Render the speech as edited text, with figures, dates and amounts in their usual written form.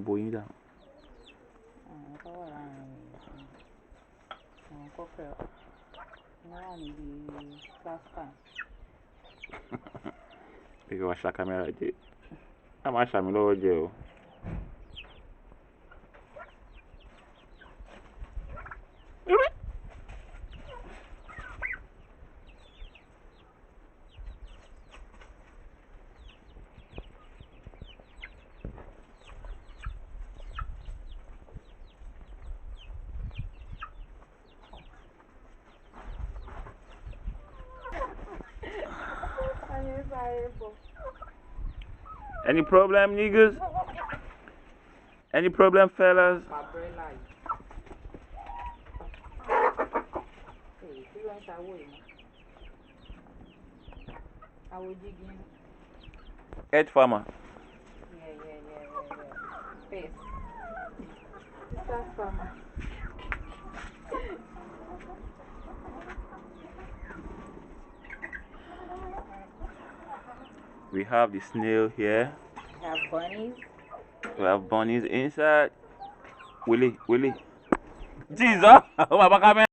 bóyin down. Because I shot camera. I'm a shot me low jail. Any problem, niggas? Any problem, fellas? Head farmer. Face. That's farmer. We have the snail here. We have bunnies. We have bunnies inside. Willie. Jesus! Oh, my